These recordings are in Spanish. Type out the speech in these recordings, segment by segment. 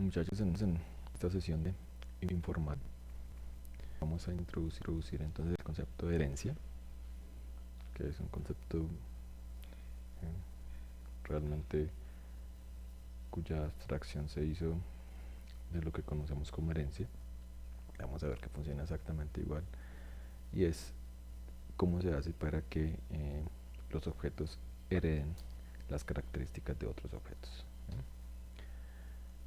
Muchachos, en esta sesión de informática vamos a introducir entonces el concepto de herencia, que es un concepto realmente cuya abstracción se hizo de lo que conocemos como herencia. Vamos a ver que funciona exactamente igual, y es cómo se hace para que los objetos hereden las características de otros objetos.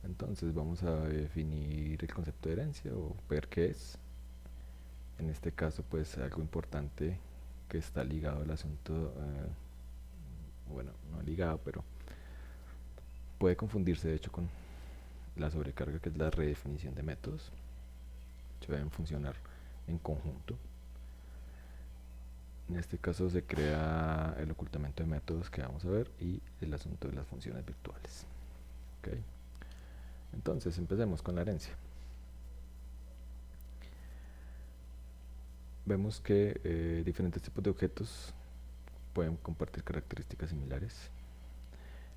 Entonces vamos a definir el concepto de herencia o ver qué es. En este caso, pues algo importante que está ligado al asunto, bueno, no ligado, pero puede confundirse de hecho con la sobrecarga, que es la redefinición de métodos. Se deben funcionar en conjunto. En este caso se crea el ocultamiento de métodos, que vamos a ver, y el asunto de las funciones virtuales. ¿Okay? Entonces empecemos con la herencia. Vemos que diferentes tipos de objetos pueden compartir características similares.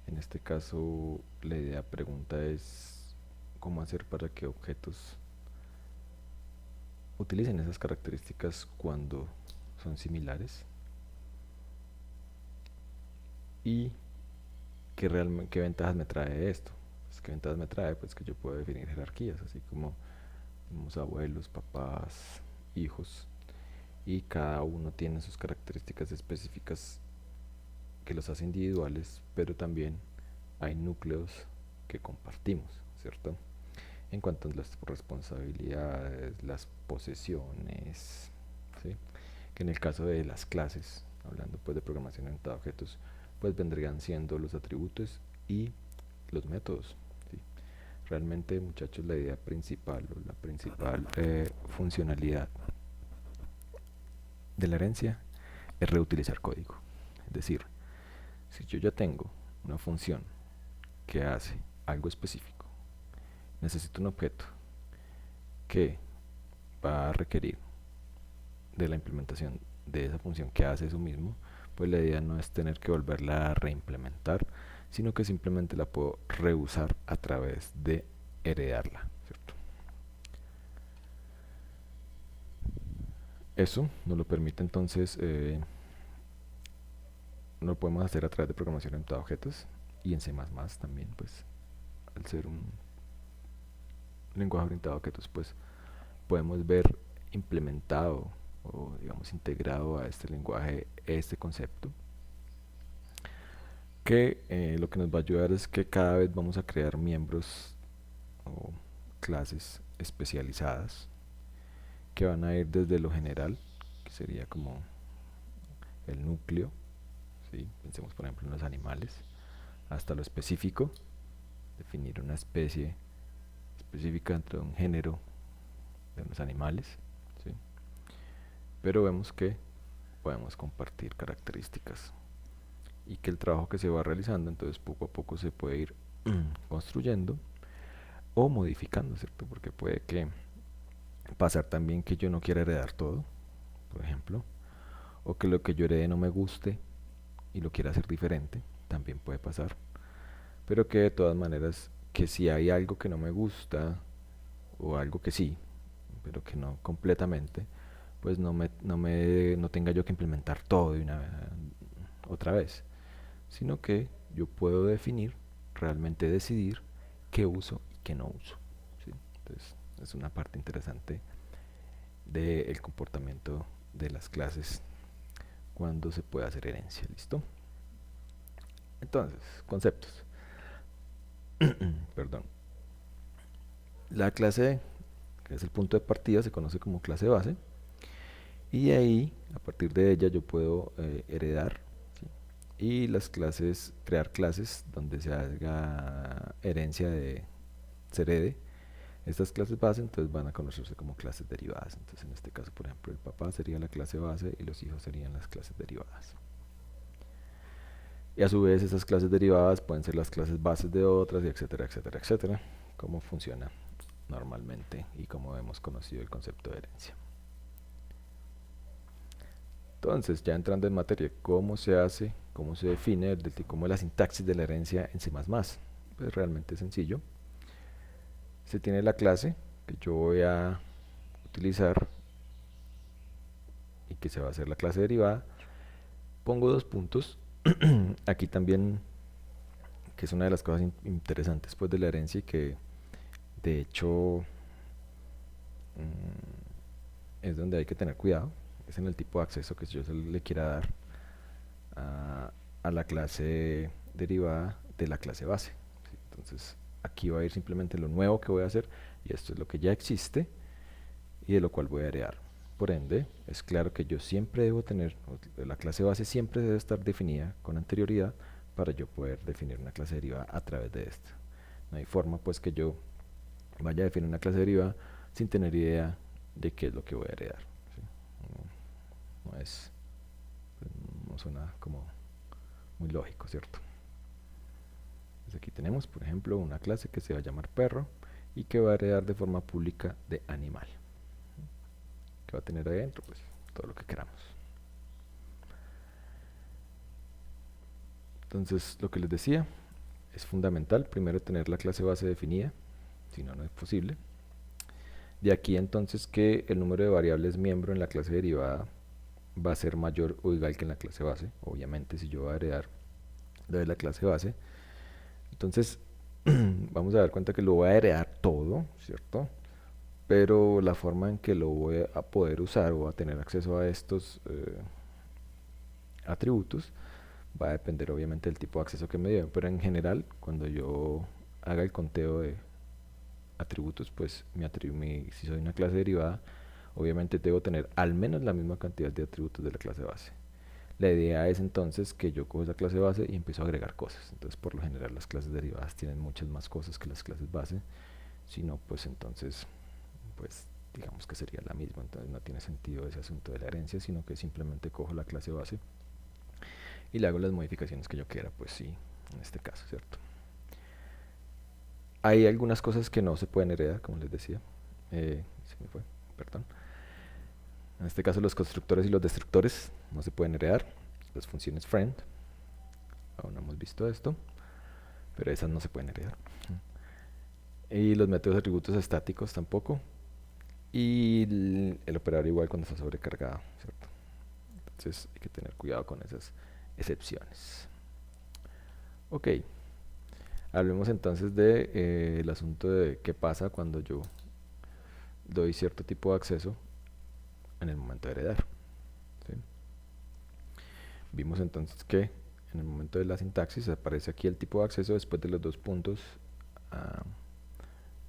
En este caso, la idea pregunta es cómo hacer para que objetos utilicen esas características cuando son similares, y qué ventajas me trae esto. Pues, ¿qué ventajas me trae? Pues que yo puedo definir jerarquías, así como tenemos abuelos, papás, hijos, y cada uno tiene sus características específicas que los hace individuales, pero también hay núcleos que compartimos, ¿cierto? En cuanto a las responsabilidades, las posesiones, ¿sí? Que en el caso de las clases, hablando pues de programación orientada a objetos, pues vendrían siendo los atributos y los métodos, ¿sí? Realmente, muchachos, la idea principal o la principal funcionalidad de la herencia es reutilizar código. Es decir, si yo ya tengo una función que hace algo específico, necesito un objeto que va a requerir de la implementación de esa función que hace eso mismo, pues la idea no es tener que volverla a reimplementar, sino que simplemente la puedo reusar a través de heredarla, ¿cierto? Eso nos lo permite entonces, lo podemos hacer a través de programación orientada a objetos, y en C++ también, pues al ser un lenguaje orientado a objetos, pues podemos ver implementado o digamos integrado a este lenguaje este concepto, que lo que nos va a ayudar es que cada vez vamos a crear miembros o clases especializadas que van a ir desde lo general, que sería como el núcleo, ¿sí? Pensemos por ejemplo en los animales, hasta lo específico, definir una especie específica dentro de un género de los animales, ¿sí? Pero vemos que podemos compartir características y que el trabajo que se va realizando entonces poco a poco se puede ir construyendo o modificando, ¿cierto? Porque puede que pasar también que yo no quiera heredar todo, por ejemplo, o que lo que yo herede no me guste y lo quiera hacer diferente, también puede pasar, pero que de todas maneras, que si hay algo que no me gusta o algo que sí, pero que no completamente, pues no tenga yo que implementar todo de una otra vez, sino que yo puedo definir, realmente decidir qué uso y qué no uso, ¿sí? Entonces es una parte interesante del comportamiento de las clases cuando se puede hacer herencia. ¿Listo? Entonces, conceptos. Perdón. La clase, que es el punto de partida, se conoce como clase base, y ahí, a partir de ella, yo puedo heredar, ¿sí? Y las clases, crear clases donde se haga herencia de se herede. Estas clases base entonces van a conocerse como clases derivadas. Entonces en este caso, por ejemplo, el papá sería la clase base y los hijos serían las clases derivadas. Y a su vez esas clases derivadas pueden ser las clases bases de otras, y etcétera, etcétera, etcétera. Cómo funciona normalmente y cómo hemos conocido el concepto de herencia. Entonces, ya entrando en materia, ¿cómo se hace, cómo se define, cómo es la sintaxis de la herencia en C++? Pues realmente sencillo. se tiene la clase que yo voy a utilizar y que se va a hacer la clase derivada. Pongo dos puntos. Aquí también, que es una de las cosas interesantes pues de la herencia y que de hecho es donde hay que tener cuidado, es en el tipo de acceso que yo se le quiera dar a la clase derivada de la clase base. ¿Sí? Entonces aquí va a ir simplemente lo nuevo que voy a hacer y esto es lo que ya existe y de lo cual voy a heredar. Por ende, es claro que yo siempre debo tener, la clase base siempre debe estar definida con anterioridad para yo poder definir una clase derivada a través de esta. No hay forma pues que yo vaya a definir una clase derivada sin tener idea de qué es lo que voy a heredar. ¿Sí? No es, no suena como muy lógico, ¿cierto? Entonces aquí tenemos, por ejemplo, una clase que se va a llamar perro y que va a heredar de forma pública de animal. Que va a tener adentro, pues, todo lo que queramos. Entonces, lo que les decía, es fundamental primero tener la clase base definida, si no, no es posible. De aquí entonces que el número de variables miembro en la clase derivada va a ser mayor o igual que en la clase base. Obviamente, si yo voy a heredar de la clase base, entonces vamos a dar cuenta que lo voy a heredar todo, ¿cierto? Pero la forma en que lo voy a poder usar o a tener acceso a estos atributos va a depender obviamente del tipo de acceso que me dio, pero en general cuando yo haga el conteo de atributos, pues si soy una clase derivada, obviamente debo tener al menos la misma cantidad de atributos de la clase base. La idea es entonces que yo cojo esa clase base y empiezo a agregar cosas. Entonces, por lo general, las clases derivadas tienen muchas más cosas que las clases base. Si no, pues entonces, pues digamos que sería la misma. Entonces, no tiene sentido ese asunto de la herencia, sino que simplemente cojo la clase base y le hago las modificaciones que yo quiera. Pues sí, en este caso, ¿cierto? Hay algunas cosas que no se pueden heredar, como les decía. Se me fue, perdón. En este caso, los constructores y los destructores no se pueden heredar. Las funciones friend, aún no hemos visto esto, pero esas no se pueden heredar. Y los métodos de atributos estáticos tampoco. Y el operador igual cuando está sobrecargado, ¿cierto? Entonces hay que tener cuidado con esas excepciones. Ok, hablemos entonces de, el asunto de qué pasa cuando yo doy cierto tipo de acceso en el momento de heredar. ¿Sí? Vimos entonces que en el momento de la sintaxis aparece aquí el tipo de acceso después de los dos puntos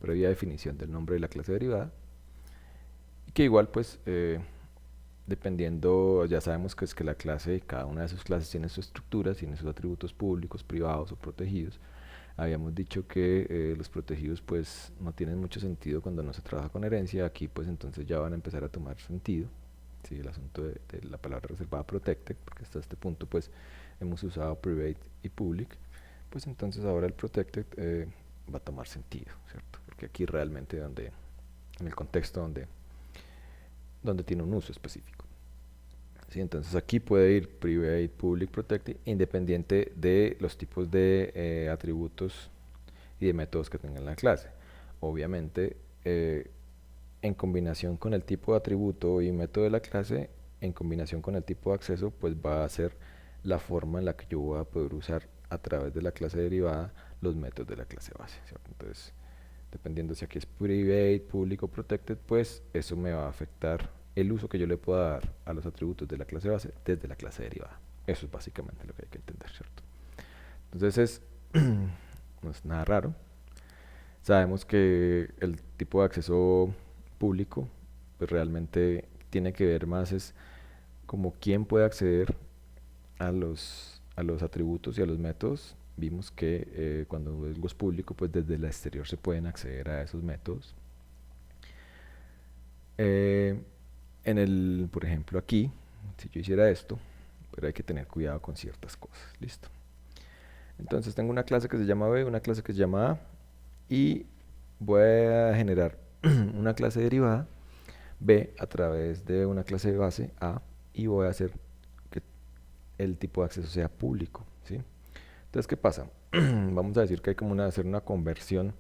previa definición del nombre de la clase derivada y que igual pues dependiendo, ya sabemos que es que la clase, cada una de sus clases tiene sus estructuras, tiene sus atributos públicos, privados o protegidos. Habíamos dicho que los protegidos pues no tienen mucho sentido cuando no se trabaja con herencia. Aquí pues entonces ya van a empezar a tomar sentido. ¿Sí? El asunto de la palabra reservada protected, porque hasta este punto pues hemos usado private y public, pues entonces ahora el protected va a tomar sentido, ¿cierto? Porque aquí realmente en el contexto donde tiene un uso específico. ¿Sí? Entonces aquí puede ir private, public, protected, independiente de los tipos de atributos y de métodos que tenga la clase. Obviamente, en combinación con el tipo de atributo y método de la clase, en combinación con el tipo de acceso, pues va a ser la forma en la que yo voy a poder usar a través de la clase derivada los métodos de la clase base, ¿cierto? Entonces, dependiendo si aquí es private, public o protected, pues eso me va a afectar el uso que yo le pueda dar a los atributos de la clase base desde la clase derivada. Eso es básicamente lo que hay que entender, ¿cierto? Entonces no es nada raro. Sabemos que el tipo de acceso público pues realmente tiene que ver más es como quién puede acceder a los atributos y a los métodos. Vimos que cuando algo es público, pues desde el exterior se pueden acceder a esos métodos. Por ejemplo, aquí, si yo hiciera esto, pero hay que tener cuidado con ciertas cosas. Listo. Entonces tengo una clase que se llama B, una clase que se llama A, y voy a generar una clase derivada B a través de una clase base A y voy a hacer que el tipo de acceso sea público, ¿sí? Entonces, ¿qué pasa? Vamos a decir que hay como hacer una conversión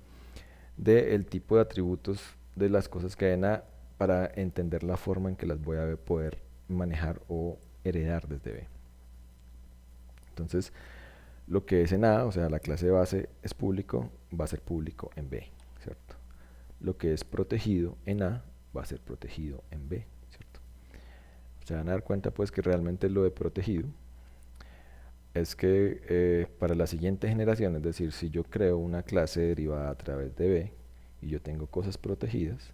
del tipo de atributos de las cosas que hay en A para entender la forma en que las voy a poder manejar o heredar desde B. Entonces, lo que es en A, o sea, la clase base es público, va a ser público en B, ¿cierto? Lo que es protegido en A va a ser protegido en B, ¿cierto? Se van a dar cuenta pues que realmente lo de protegido es que para la siguiente generación, es decir, si yo creo una clase derivada a través de B y yo tengo cosas protegidas,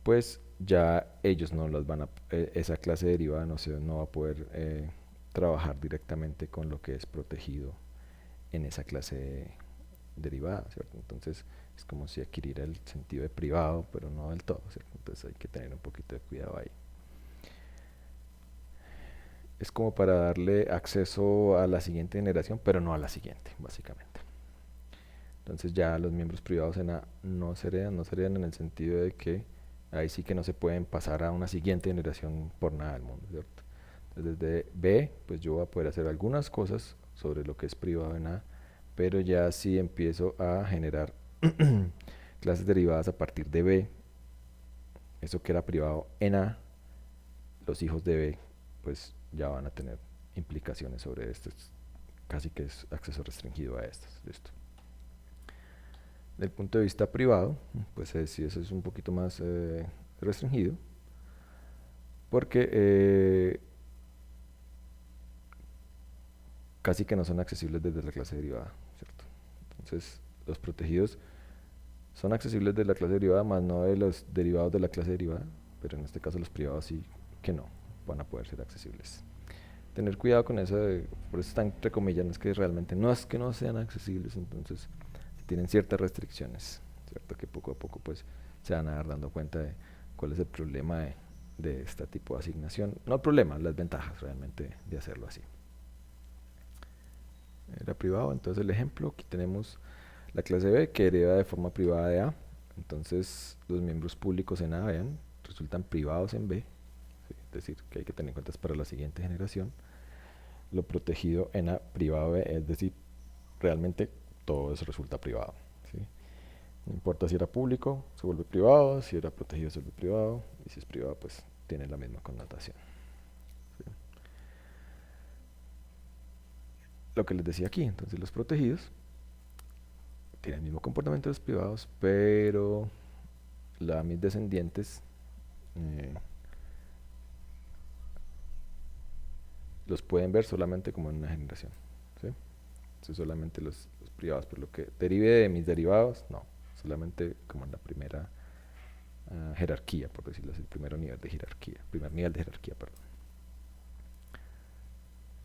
pues ya ellos no las van a, esa clase derivada no va a poder trabajar directamente con lo que es protegido en esa clase derivada, ¿cierto? Entonces es como si adquiriera el sentido de privado, pero no del todo, ¿cierto? Entonces hay que tener un poquito de cuidado ahí. Es como para darle acceso a la siguiente generación, pero no a la siguiente, básicamente. Entonces ya los miembros privados en A no se heredan en el sentido de que ahí sí que no se pueden pasar a una siguiente generación por nada del mundo, ¿cierto? Entonces desde B, pues yo voy a poder hacer algunas cosas sobre lo que es privado en A, pero ya si empiezo a generar clases derivadas a partir de B, eso que era privado en A, los hijos de B, pues ya van a tener implicaciones sobre esto, casi que es acceso restringido a estas, ¿listo? Del punto de vista privado, pues sí, eso es un poquito más restringido, porque casi que no son accesibles desde la clase derivada, ¿cierto? Entonces, los protegidos son accesibles de la clase derivada, más no de los derivados de la clase derivada, pero en este caso los privados sí que no van a poder ser accesibles. Tener cuidado con eso, por eso están entre comillas, no es que realmente no es que no sean accesibles, entonces tienen ciertas restricciones, ¿cierto? Que poco a poco pues se van a dar dando cuenta de cuál es el problema de este tipo de asignación. No el problema, las ventajas realmente de hacerlo así. Era privado, entonces el ejemplo, aquí tenemos la clase B que hereda de forma privada de A, entonces los miembros públicos en A, vean, resultan privados en B, ¿sí? Es decir, que hay que tener en cuenta para la siguiente generación. Lo protegido en A privado B, es decir, realmente todo eso resulta privado, ¿sí? No importa si era público, se vuelve privado, si era protegido, se vuelve privado, y si es privado, pues tiene la misma connotación, ¿sí? Lo que les decía aquí, entonces los protegidos tienen el mismo comportamiento de los privados, pero mis descendientes eh, los pueden ver solamente como en una generación, ¿sí? Entonces solamente los privados, por lo que derive de mis derivados, no, solamente como en la primera jerarquía, por decirlo así, el primer nivel de jerarquía, perdón.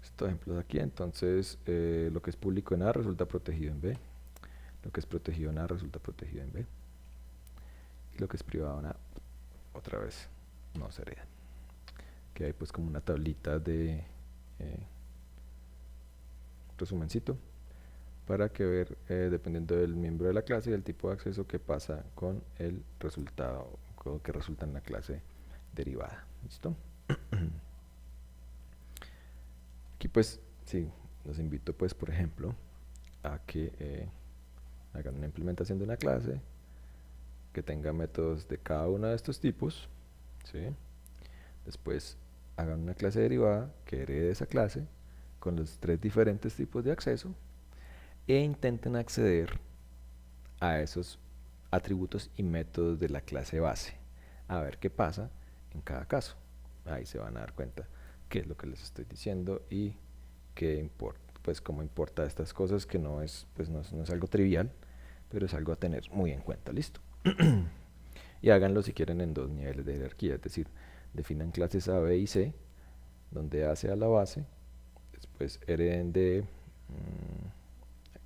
Estos ejemplos aquí, entonces lo que es público en A resulta protegido en B, lo que es protegido en A resulta protegido en B, y lo que es privado en A, otra vez, no se hereda. Que hay pues como una tablita de resumencito para que ver, dependiendo del miembro de la clase y del tipo de acceso, qué pasa con el resultado que resulta en la clase derivada. ¿Listo? Aquí pues, sí, los invito pues, por ejemplo, a que hagan una implementación de una clase que tenga métodos de cada uno de estos tipos, ¿sí? Después hagan una clase derivada que herede esa clase con los 3 diferentes tipos de acceso e intenten acceder a esos atributos y métodos de la clase base, a ver qué pasa en cada caso. Ahí se van a dar cuenta qué es lo que les estoy diciendo y qué importa, pues cómo importa estas cosas, que no es, pues no es algo trivial, pero es algo a tener muy en cuenta. Listo. Y háganlo si quieren en 2 niveles de jerarquía, es decir, definan clases A, B y C, donde A sea la base, después hereden de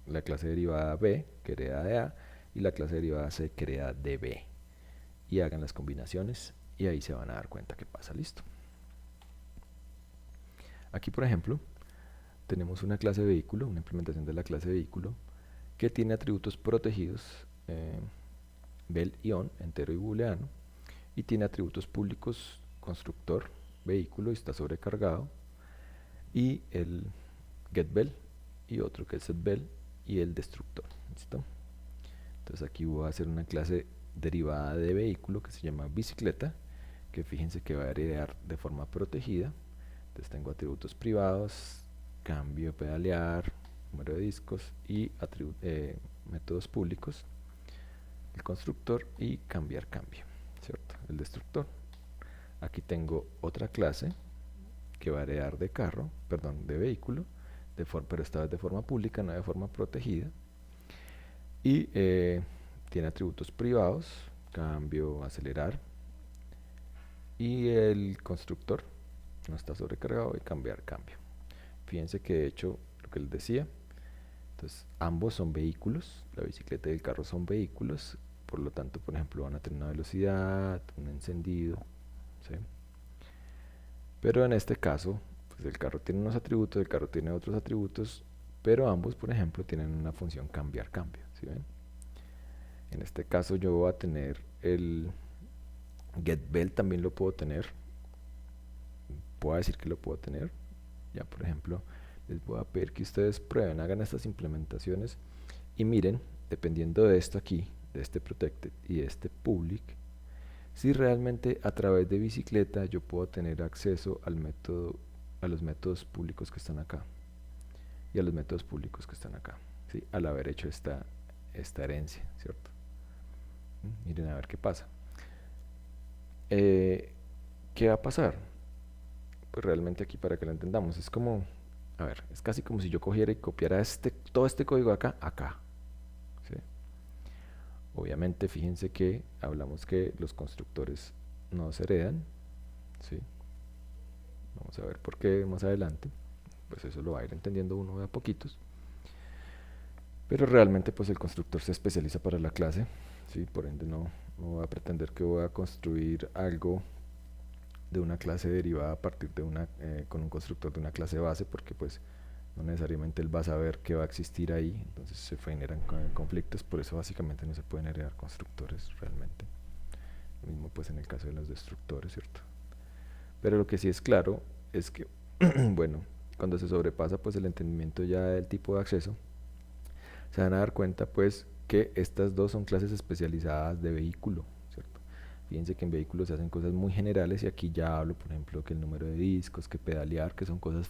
la clase derivada B, que hereda de A, y la clase derivada C, que hereda de B. Y hagan las combinaciones y ahí se van a dar cuenta qué pasa. Listo. Aquí, por ejemplo, tenemos una clase vehículo, una implementación de la clase vehículo, que tiene atributos protegidos, bel y on, entero y booleano, y tiene atributos públicos, constructor, vehículo, y está sobrecargado, y el getBel, y otro que es setBel, y el destructor. ¿Listo? Entonces aquí voy a hacer una clase derivada de vehículo que se llama bicicleta, que fíjense que va a heredar de forma protegida. Entonces tengo atributos privados, cambio, pedalear, número de discos y métodos públicos, el constructor y cambiar cambio, ¿cierto? El destructor. Aquí tengo otra clase que va a heredar de carro, perdón, de vehículo, pero esta vez de forma pública, no de forma protegida. Y tiene atributos privados, cambio, acelerar. Y el constructor no está sobrecargado y cambiar cambio. Fíjense que de hecho, lo que les decía, entonces ambos son vehículos, la bicicleta y el carro son vehículos, por lo tanto, por ejemplo, van a tener una velocidad, un encendido, ¿sí? Pero en este caso, pues el carro tiene unos atributos, el carro tiene otros atributos, pero ambos, por ejemplo, tienen una función cambiar cambio, ¿sí ven? En este caso yo voy a tener el getBell, también lo puedo tener, puedo decir que lo puedo tener. Ya, por ejemplo, les voy a pedir que ustedes prueben, hagan estas implementaciones y miren, dependiendo de esto aquí, de este protected y de este public, si realmente a través de bicicleta yo puedo tener acceso al método, a los métodos públicos que están acá y a los métodos públicos que están acá, ¿sí? Al haber hecho esta herencia, ¿cierto? Miren a ver qué pasa. ¿Qué va a pasar? Pues realmente aquí, para que lo entendamos, es como, a ver, es casi como si yo cogiera y copiara todo este código acá, ¿sí? Obviamente, fíjense que hablamos que los constructores no se heredan, ¿sí? Vamos a ver por qué más adelante, pues eso lo va a ir entendiendo uno de a poquitos. Pero realmente pues el constructor se especializa para la clase, ¿sí? Por ende no voy a pretender que voy a construir algo de una clase derivada a partir de con un constructor de una clase base, porque pues no necesariamente él va a saber qué va a existir ahí, entonces se generan conflictos, por eso básicamente no se pueden heredar constructores realmente. Lo mismo pues en el caso de los destructores, ¿cierto? Pero lo que sí es claro es que, bueno, cuando se sobrepasa pues el entendimiento ya del tipo de acceso, se van a dar cuenta pues que estas dos son clases especializadas de vehículo, ¿cierto? Fíjense que en vehículos se hacen cosas muy generales y aquí ya hablo, por ejemplo, que el número de discos, que pedalear, que son cosas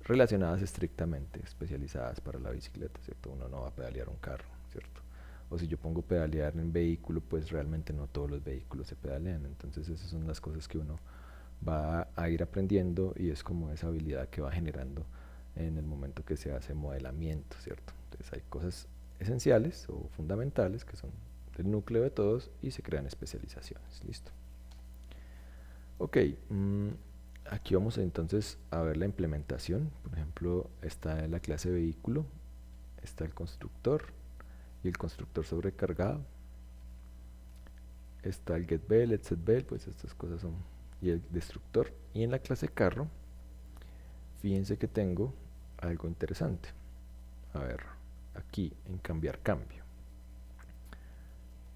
relacionadas estrictamente, especializadas para la bicicleta, ¿cierto? Uno no va a pedalear un carro, ¿cierto? O si yo pongo pedalear en vehículo, pues realmente no todos los vehículos se pedalean, entonces esas son las cosas que uno va a ir aprendiendo y es como esa habilidad que va generando en el momento que se hace modelamiento, ¿cierto? Entonces hay cosas esenciales o fundamentales que son el núcleo de todos y se crean especializaciones, listo. Ok, aquí vamos entonces a ver la implementación. Por ejemplo, está la clase vehículo, está el constructor y el constructor sobrecargado, está el getBell, el setBell, pues estas cosas son, y el destructor. Y en la clase carro, fíjense que tengo algo interesante. A ver, aquí en cambiar cambio.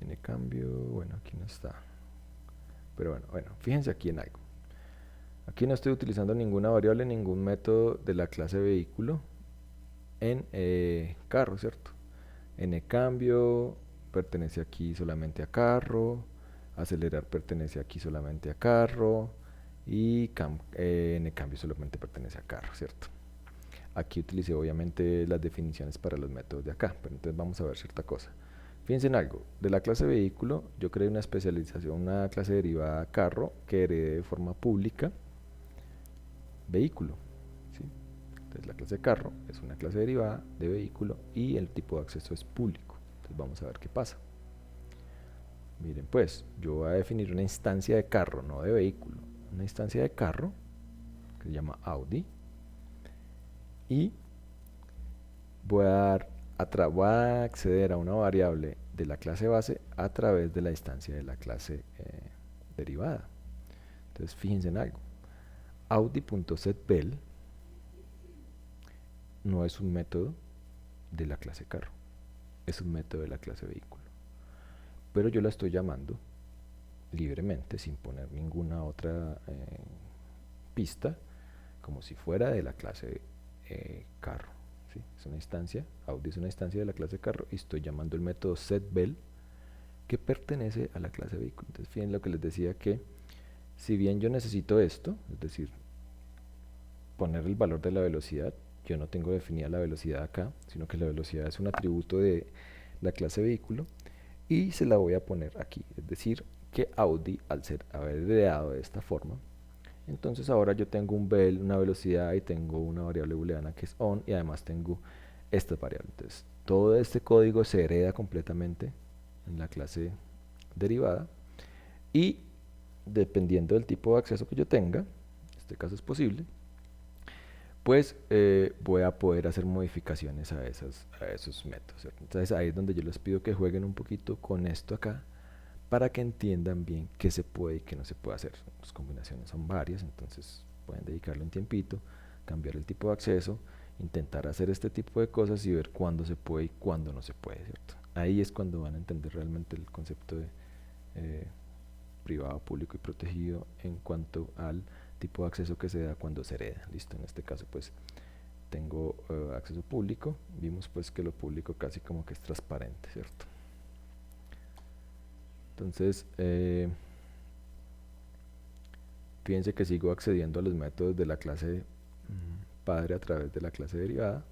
En el cambio, bueno, aquí no está. Pero bueno, fíjense aquí en algo. Aquí no estoy utilizando ninguna variable, ningún método de la clase vehículo en carro, ¿cierto? En el cambio pertenece aquí solamente a carro, acelerar pertenece aquí solamente a carro y en el cambio solamente pertenece a carro, ¿cierto? Aquí utilicé obviamente las definiciones para los métodos de acá, pero entonces vamos a ver cierta cosa. Fíjense en algo, de la clase vehículo yo creé una especialización, una clase derivada carro que heredé de forma pública vehículo, ¿sí? Entonces la clase carro es una clase derivada de vehículo y el tipo de acceso es público. Entonces vamos a ver qué pasa. Miren pues, yo voy a definir una instancia de carro, no de vehículo, una instancia de carro que se llama Audi y voy a acceder a una variable de la clase base a través de la instancia de la clase derivada. Entonces fíjense en algo, Audi.setBell no es un método de la clase carro, es un método de la clase vehículo, pero yo la estoy llamando libremente sin poner ninguna otra pista como si fuera de la clase carro, ¿sí? Es una instancia, Audi es una instancia de la clase carro y estoy llamando el método setBell que pertenece a la clase vehículo. Entonces fíjense lo que les decía, que si bien yo necesito esto, es decir, poner el valor de la velocidad, yo no tengo definida la velocidad acá, sino que la velocidad es un atributo de la clase vehículo y se la voy a poner aquí. Es decir, que Audi, al haber heredado de esta forma, entonces ahora yo tengo una velocidad y tengo una variable booleana que es on y además tengo estas variables. Entonces todo este código se hereda completamente en la clase derivada y dependiendo del tipo de acceso que yo tenga, en este caso es posible, pues voy a poder hacer modificaciones a esos métodos, ¿cierto? Entonces ahí es donde yo les pido que jueguen un poquito con esto acá para que entiendan bien qué se puede y qué no se puede hacer. Las combinaciones son varias, entonces pueden dedicarle un tiempito, cambiar el tipo de acceso, intentar hacer este tipo de cosas y ver cuándo se puede y cuándo no se puede, ¿cierto? Ahí es cuando van a entender realmente el concepto de eh, privado, público y protegido en cuanto al tipo de acceso que se da cuando se hereda. Listo, en este caso pues tengo acceso público, vimos pues que lo público casi como que es transparente, ¿cierto? Entonces, fíjense que sigo accediendo a los métodos de la clase padre a través de la clase derivada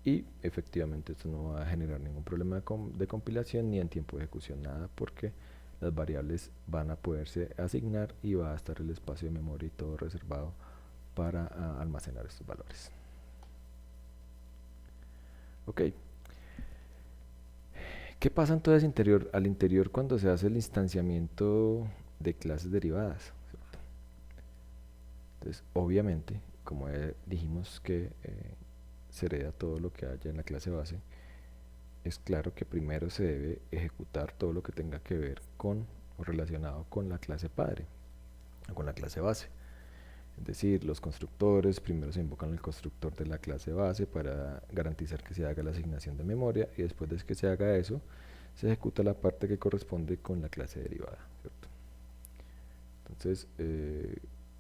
y efectivamente esto no va a generar ningún problema de compilación ni en tiempo de ejecución, nada, porque las variables van a poderse asignar y va a estar el espacio de memoria y todo reservado para almacenar estos valores. Ok. ¿Qué pasa entonces al interior cuando se hace el instanciamiento de clases derivadas? ¿Cierto? Entonces, obviamente, como dijimos que se hereda todo lo que haya en la clase base, es claro que primero se debe ejecutar todo lo que tenga que ver con o relacionado con la clase padre o con la clase base. Es decir, los constructores primero se invocan el constructor de la clase base para garantizar que se haga la asignación de memoria y después de que se haga eso, se ejecuta la parte que corresponde con la clase derivada, ¿cierto? Entonces,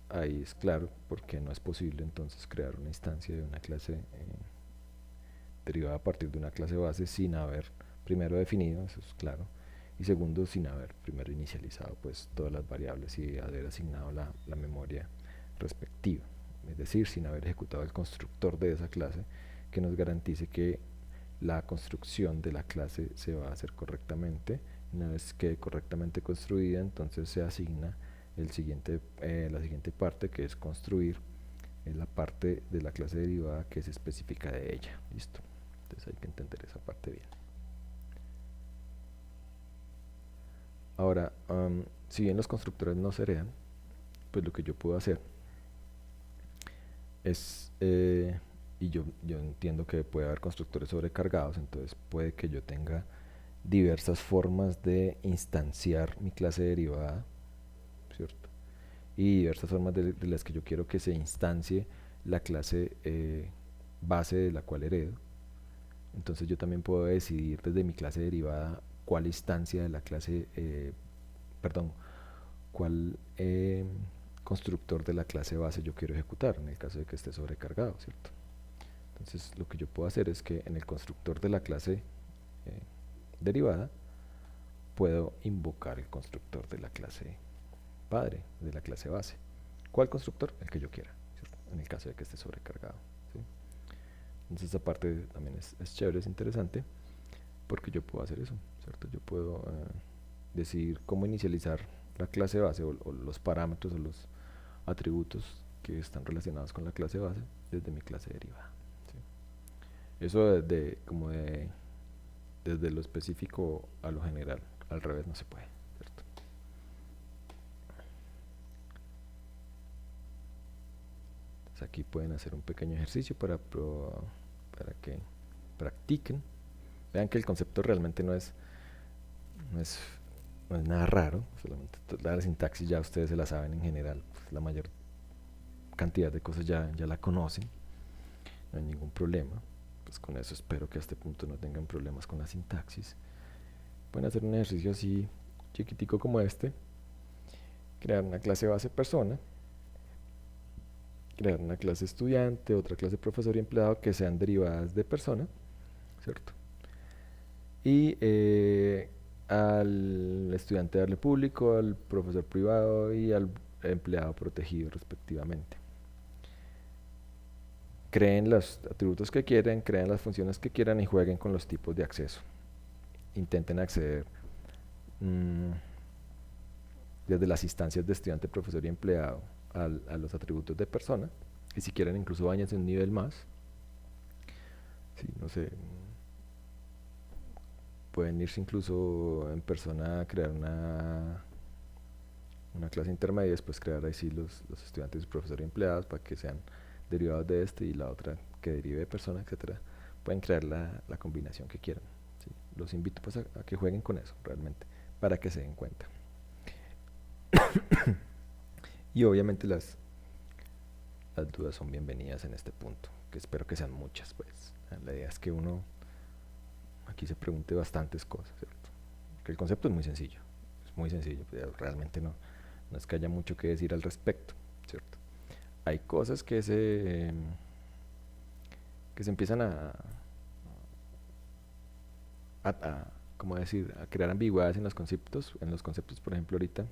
ahí es claro porque no es posible entonces crear una instancia de una clase derivada a partir de una clase base sin haber primero definido, eso es claro, y segundo sin haber primero inicializado pues todas las variables y haber asignado la memoria respectiva, es decir, sin haber ejecutado el constructor de esa clase que nos garantice que la construcción de la clase se va a hacer correctamente. Una vez que correctamente construida, entonces se asigna la siguiente parte, que es construir la parte de la clase derivada que se especifica de ella. Listo. Entonces hay que entender esa parte bien. Ahora, si bien los constructores no se heredan, pues lo que yo puedo hacer es, y yo entiendo que puede haber constructores sobrecargados, entonces puede que yo tenga diversas formas de instanciar mi clase derivada, ¿cierto? Y diversas formas de las que yo quiero que se instancie la clase base de la cual heredo. Entonces yo también puedo decidir desde mi clase derivada cuál instancia de la clase, perdón, cuál constructor de la clase base yo quiero ejecutar en el caso de que esté sobrecargado, ¿cierto? Entonces lo que yo puedo hacer es que en el constructor de la clase derivada puedo invocar el constructor de la clase padre, de la clase base. ¿Cuál constructor? El que yo quiera, ¿cierto? En el caso de que esté sobrecargado, ¿sí? Entonces esa parte también es chévere, es interesante, porque yo puedo hacer eso, ¿cierto? Yo puedo decidir cómo inicializar la clase base o los parámetros o los atributos que están relacionados con la clase base desde mi clase derivada, ¿sí? Eso desde lo específico a lo general, al revés no se puede, ¿cierto? Entonces aquí pueden hacer un pequeño ejercicio para que practiquen. Vean que el concepto realmente no es, no es nada raro, solamente la sintaxis ya ustedes se la saben en general, pues la mayor cantidad de cosas ya la conocen, no hay ningún problema. Pues con eso espero que a este punto no tengan problemas con la sintaxis. Pueden hacer un ejercicio así chiquitico como este, crear una clase base persona, crear una clase estudiante, otra clase profesor y empleado que sean derivadas de persona, ¿cierto? Y al estudiante darle público, al profesor privado y al empleado protegido respectivamente. Creen los atributos que quieran, creen las funciones que quieran y jueguen con los tipos de acceso. Intenten acceder desde las instancias de estudiante, profesor y empleado a los atributos de persona. Y si quieren incluso váyanse un nivel más. Sí, no sé, pueden irse incluso en persona a crear una clase intermedia y después crear ahí sí los estudiantes, profesor y empleados para que sean derivados de este y la otra que derive de persona, etcétera. Pueden crear la combinación que quieran. ¿Sí? Los invito pues a que jueguen con eso realmente, para que se den cuenta. Y obviamente las dudas son bienvenidas en este punto, que espero que sean muchas, pues. La idea es que uno aquí se pregunte bastantes cosas, ¿cierto? Que el concepto es muy sencillo, pues, realmente no es que haya mucho que decir al respecto, ¿cierto? Hay cosas que se empiezan ¿cómo decir? A crear ambigüedades en los conceptos, por ejemplo, ahorita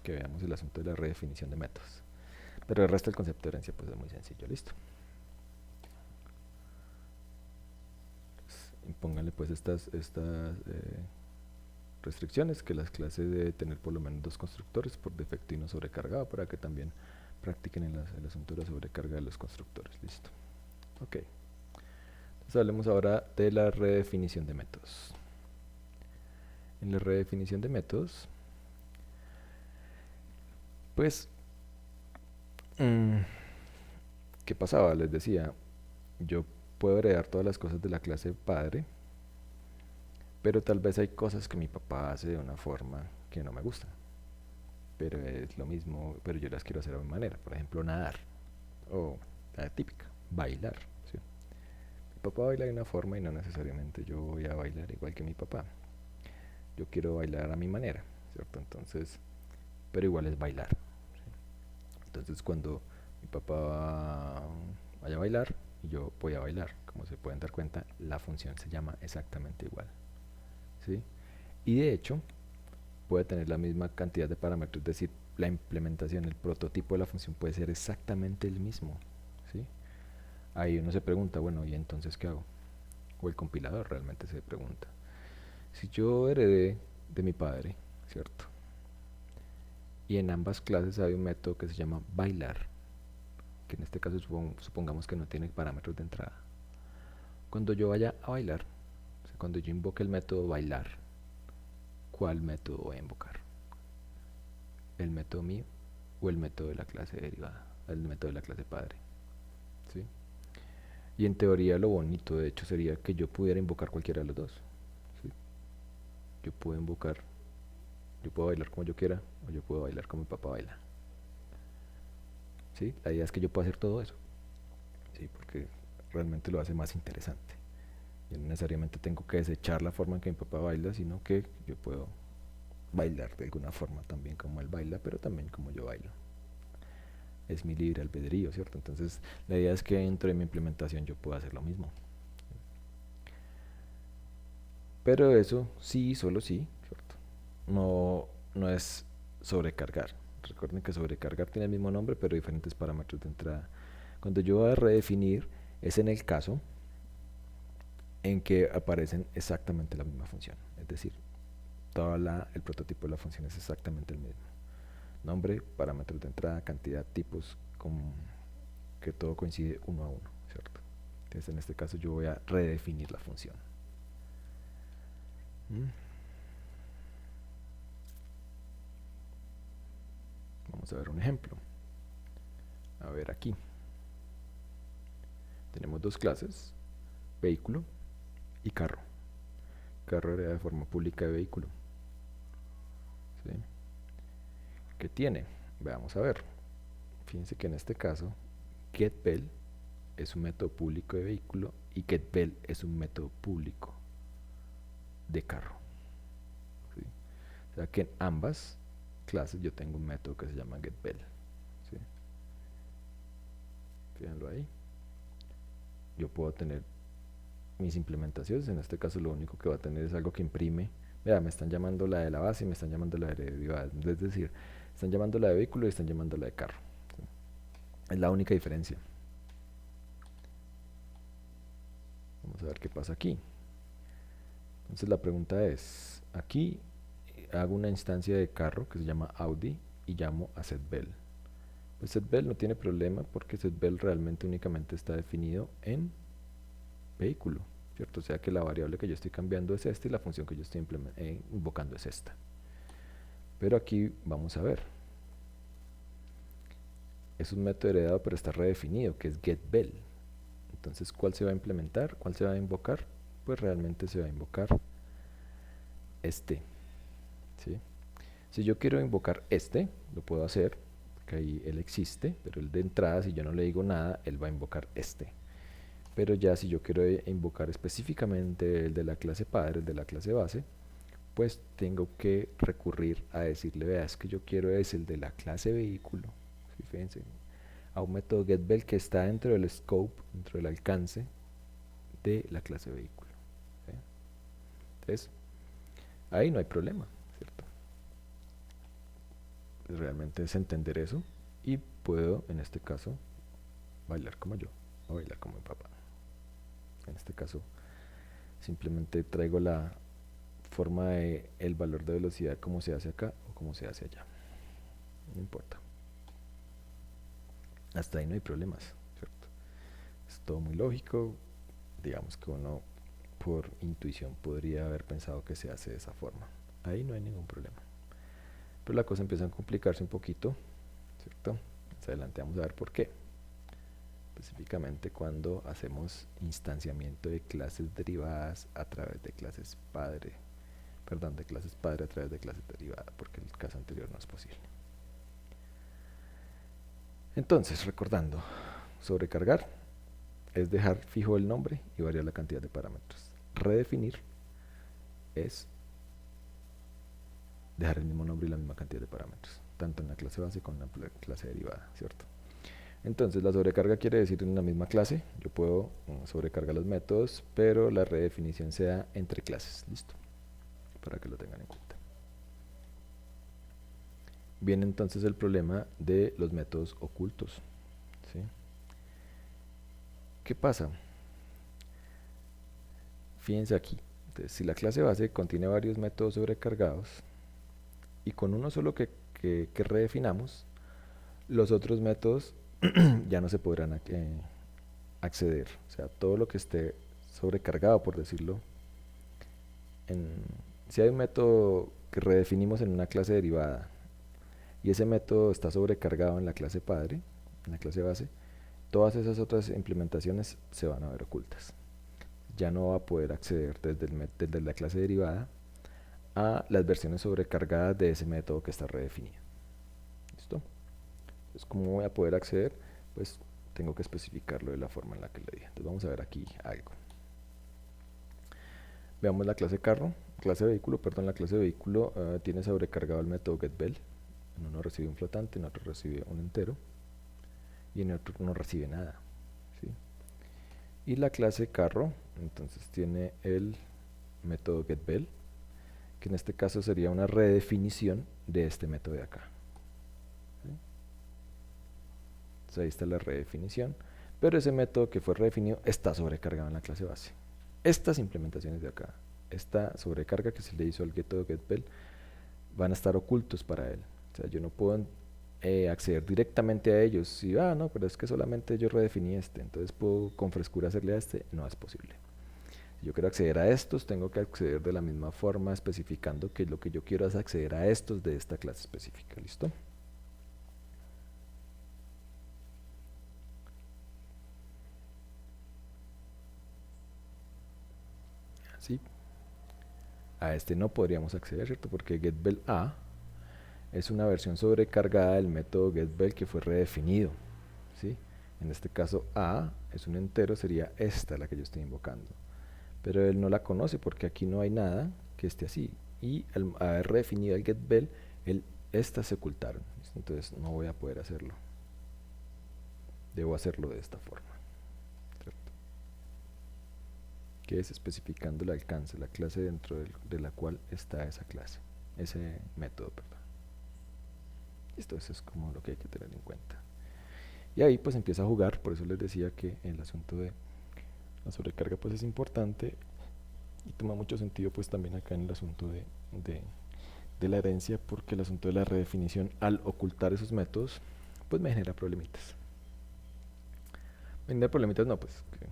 que veamos el asunto de la redefinición de métodos. Pero el resto del concepto de herencia pues es muy sencillo, listo. Impónganle pues estas restricciones, que las clases deben tener por lo menos 2 constructores por defecto y no sobrecargado, para que también practiquen el asunto de la sobrecarga de los constructores, listo. Ok, entonces hablemos ahora de la redefinición de métodos. En la redefinición de métodos, pues, ¿qué pasaba? Les decía, yo puedo heredar todas las cosas de la clase padre, pero tal vez hay cosas que mi papá hace de una forma que no me gusta. Pero es lo mismo, pero yo las quiero hacer a mi manera. Por ejemplo, nadar. O la típica, bailar. ¿Sí? Mi papá baila de una forma y no necesariamente yo voy a bailar igual que mi papá. Yo quiero bailar a mi manera, ¿cierto? Entonces, pero igual es bailar. ¿Sí? Entonces, cuando mi papá vaya a bailar, yo voy a bailar. Como se pueden dar cuenta, la función se llama exactamente igual. ¿Sí? Y de hecho, puede tener la misma cantidad de parámetros, es decir, la implementación, el prototipo de la función puede ser exactamente el mismo. ¿Sí? Ahí uno se pregunta, bueno, ¿y entonces qué hago? O el compilador realmente se pregunta. Si yo heredé de mi padre, ¿cierto? Y en ambas clases hay un método que se llama bailar, que en este caso supongamos que no tiene parámetros de entrada. Cuando yo vaya a bailar, o sea, cuando yo invoque el método bailar, ¿cuál método voy a invocar? ¿El método mío o el método de la clase derivada? El método de la clase padre. ¿Sí? Y en teoría lo bonito de hecho sería que yo pudiera invocar cualquiera de los dos. ¿Sí? Yo puedo invocar, yo puedo bailar como yo quiera o yo puedo bailar como mi papá baila. ¿Sí? La idea es que yo pueda hacer todo eso. ¿Sí? Porque realmente lo hace más interesante. Yo no necesariamente tengo que desechar la forma en que mi papá baila, sino que yo puedo bailar de alguna forma también como él baila, pero también como yo bailo. Es mi libre albedrío, ¿cierto? Entonces la idea es que dentro de mi implementación yo pueda hacer lo mismo. Pero eso sí, solo sí, ¿cierto? No es sobrecargar. Recuerden que sobrecargar tiene el mismo nombre, pero diferentes parámetros de entrada. Cuando yo voy a redefinir, es en el caso en que aparecen exactamente la misma función. Es decir, el prototipo de la función es exactamente el mismo. Nombre, parámetros de entrada, cantidad, tipos, que todo coincide uno a uno, ¿cierto? Entonces en este caso yo voy a redefinir la función. Vamos a ver un ejemplo. A ver aquí. Tenemos 2 clases, vehículo y carro. Carro hereda de forma pública de vehículo. ¿Sí? ¿Qué tiene? Veamos a ver. Fíjense que en este caso, getBell es un método público de vehículo y getBell es un método público de carro. ¿Sí? O sea que en ambas clases yo tengo un método que se llama getBell. ¿Sí? fíjenlo ahí. Yo puedo tener mis implementaciones, en este caso lo único que va a tener es algo que imprime. Vea, me están llamando la de la base y me están llamando la de derivadas, es decir, están llamando la de vehículo y están llamando la de carro. Es la única diferencia. Vamos a ver qué pasa aquí. Entonces la pregunta es, aquí hago una instancia de carro que se llama Audi y llamo a setBell. Pues setBell no tiene problema porque setBell realmente únicamente está definido en vehículo, ¿cierto? O sea que la variable que yo estoy cambiando es esta y la función que yo estoy invocando es esta. Pero aquí vamos a ver. Es un método heredado pero está redefinido, que es getBell. Entonces, ¿cuál se va a implementar? ¿Cuál se va a invocar? Pues realmente se va a invocar este, ¿sí? Si yo quiero invocar este, lo puedo hacer, porque ahí él existe, pero el de entrada, si yo no le digo nada, él va a invocar este. Pero ya si yo quiero invocar específicamente el de la clase padre, el de la clase base, pues tengo que recurrir a decirle, vea, es que yo quiero es el de la clase vehículo. ¿Sí? Fíjense, a un método getBell que está dentro del scope, dentro del alcance de la clase vehículo. ¿Sí? Entonces, ahí no hay problema, ¿cierto? Pues realmente es entender eso y puedo, en este caso, bailar como yo o bailar como mi papá. En este caso, simplemente traigo la forma de el valor de velocidad como se hace acá o como se hace allá. No importa. Hasta ahí no hay problemas, ¿cierto? Es todo muy lógico. Digamos que uno por intuición podría haber pensado que se hace de esa forma. Ahí no hay ningún problema. Pero la cosa empieza a complicarse un poquito, ¿cierto? Más adelante vamos a ver por qué. Específicamente cuando hacemos instanciamiento de clases derivadas a través de clases padre, perdón, de clases padre a través de clases derivadas, porque en el caso anterior no es posible. Entonces, recordando, sobrecargar es dejar fijo el nombre y variar la cantidad de parámetros. Redefinir es dejar el mismo nombre y la misma cantidad de parámetros, tanto en la clase base como en la clase derivada, ¿cierto? Entonces la sobrecarga quiere decir en la misma clase, yo puedo sobrecargar los métodos, pero la redefinición se da entre clases, listo, para que lo tengan en cuenta. Viene entonces el problema de los métodos ocultos, ¿sí? ¿Qué pasa? Fíjense aquí, entonces, si la clase base contiene varios métodos sobrecargados y con uno solo que redefinamos, los otros métodos ya no se podrán acceder. O sea, todo lo que esté sobrecargado, por decirlo, si hay un método que redefinimos en una clase derivada y ese método está sobrecargado en la clase padre, en la clase base, todas esas otras implementaciones se van a ver ocultas. Ya no va a poder acceder desde la clase derivada a las versiones sobrecargadas de ese método que está redefinido. ¿Listo? Entonces, ¿cómo voy a poder acceder? Pues tengo que especificarlo de la forma en la que le dije. Entonces vamos a ver aquí algo. Veamos la clase carro, clase vehículo, perdón, la clase vehículo tiene sobrecargado el método getBell. En uno recibe un flotante, en otro recibe un entero y en otro no recibe nada, ¿sí? Y la clase carro, entonces tiene el método getBell, que en este caso sería una redefinición de este método de acá. ¿Sí? Entonces ahí está la redefinición, pero ese método que fue redefinido está sobrecargado en la clase base. Estas implementaciones de acá, esta sobrecarga que se le hizo al método getBell, van a estar ocultos para él. O sea, yo no puedo acceder directamente a ellos. Si, no, pero es que solamente yo redefiní este, entonces puedo con frescura hacerle a este. No es posible. Si yo quiero acceder a estos, tengo que acceder de la misma forma, especificando que lo que yo quiero es acceder a estos de esta clase específica. ¿Listo? Así. A este no podríamos acceder, ¿cierto? Porque getBell A es una versión sobrecargada del método getBell que fue redefinido, ¿sí? En este caso A es un entero, sería esta la que yo estoy invocando. Pero él no la conoce porque aquí no hay nada que esté así. Y al haber redefinido el getBell, estas se ocultaron. Entonces no voy a poder hacerlo. debo hacerlo de esta forma, ¿cierto? Que es especificando el alcance, la clase dentro de la cual está esa clase, ese método, perdón. Esto eso es como lo que hay que tener en cuenta. Y ahí pues empieza a jugar, por eso les decía que el asunto de la sobrecarga pues es importante y toma mucho sentido pues también acá en el asunto de la herencia, porque el asunto de la redefinición al ocultar esos métodos pues me genera problemitas. Me genera problemitas no, pues que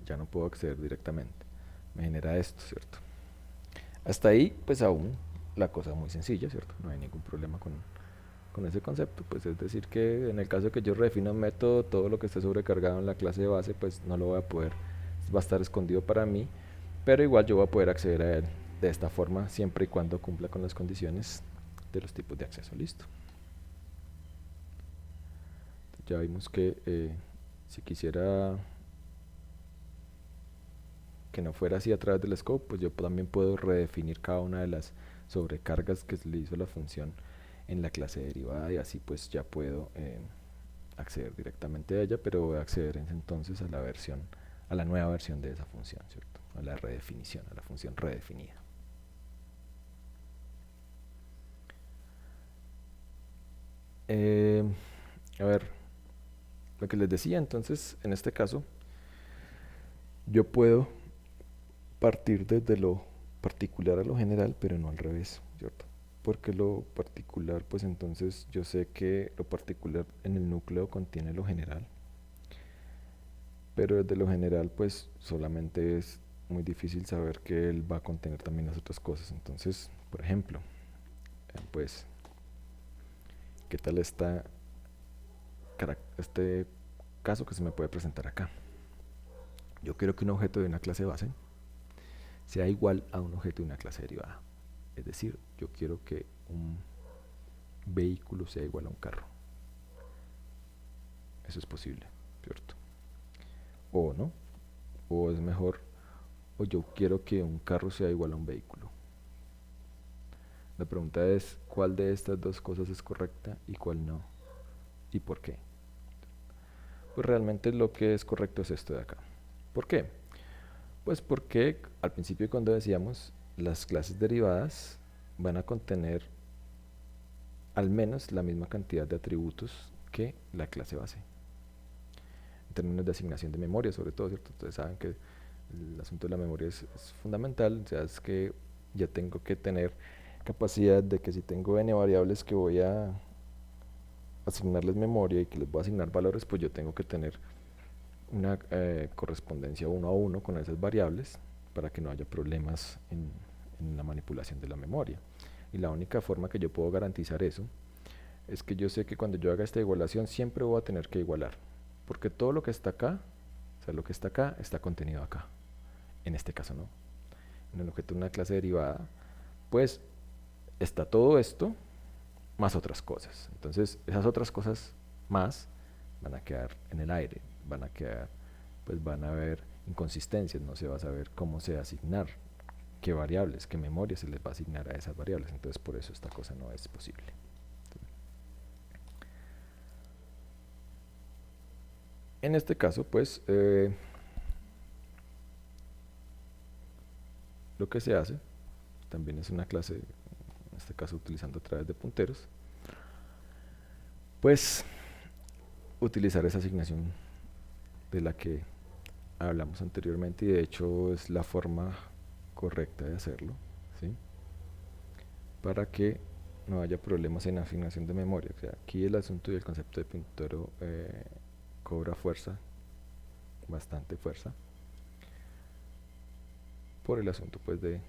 ya no puedo acceder directamente. Me genera esto, ¿cierto? Hasta ahí pues aún la cosa muy sencilla, ¿cierto? No hay ningún problema con ese concepto, pues es decir que en el caso de que yo redefina un método, todo lo que esté sobrecargado en la clase de base pues no lo voy a poder, va a estar escondido para mí, pero igual yo voy a poder acceder a él de esta forma siempre y cuando cumpla con las condiciones de los tipos de acceso. Listo. Ya vimos que si quisiera que no fuera así a través del scope, pues yo también puedo redefinir cada una de las sobrecargas que se le hizo la función en la clase derivada y así pues ya puedo acceder directamente a ella, pero voy a acceder entonces a la versión, a la nueva versión de esa función, ¿cierto? A la redefinición, a la función redefinida. Eh, a ver, lo que les decía, entonces, en este caso, yo puedo partir desde lo particular a lo general, pero no al revés, ¿cierto? Porque lo particular, pues entonces yo sé que lo particular en el núcleo contiene lo general, pero desde lo general, pues solamente es muy difícil saber que él va a contener también las otras cosas. Entonces, por ejemplo, pues, ¿qué tal este caso que se me puede presentar acá? Yo quiero que un objeto de una clase base sea igual a un objeto de una clase derivada. Es decir, yo quiero que un vehículo sea igual a un carro. Eso es posible, ¿cierto? O no, o es mejor, o yo quiero que un carro sea igual a un vehículo. La pregunta es, ¿cuál de estas dos cosas es correcta y cuál no? ¿Y por qué? Pues realmente lo que es correcto es esto de acá. ¿Por qué? Pues porque al principio cuando decíamos, las clases derivadas van a contener al menos la misma cantidad de atributos que la clase base. En términos de asignación de memoria, sobre todo, ¿cierto? Ustedes saben que el asunto de la memoria es fundamental, o sea, es que ya tengo que tener capacidad de que si tengo n variables que voy a asignarles memoria y que les voy a asignar valores, pues yo tengo que tener una correspondencia uno a uno con esas variables para que no haya problemas en la manipulación de la memoria. Y la única forma que yo puedo garantizar eso es que yo sé que cuando yo haga esta igualación siempre voy a tener que igualar, porque todo lo que está acá, o sea, lo que está acá está contenido acá. En este caso no. En el objeto de una clase derivada, pues está todo esto más otras cosas. Entonces, esas otras cosas más van a quedar en el aire, van a quedar, pues van a haber inconsistencias, no se va a saber cómo se va a asignar, qué variables, qué memoria se les va a asignar a esas variables. Entonces, por eso esta cosa no es posible. En este caso, pues, lo que se hace, también es una clase, en este caso utilizando a través de punteros, pues utilizar esa asignación de la que hablamos anteriormente y de hecho es la forma correcta de hacerlo, ¿sí? Para que no haya problemas en asignación de memoria. O sea, aquí el asunto y el concepto de puntero cobra fuerza, bastante fuerza, por el asunto pues de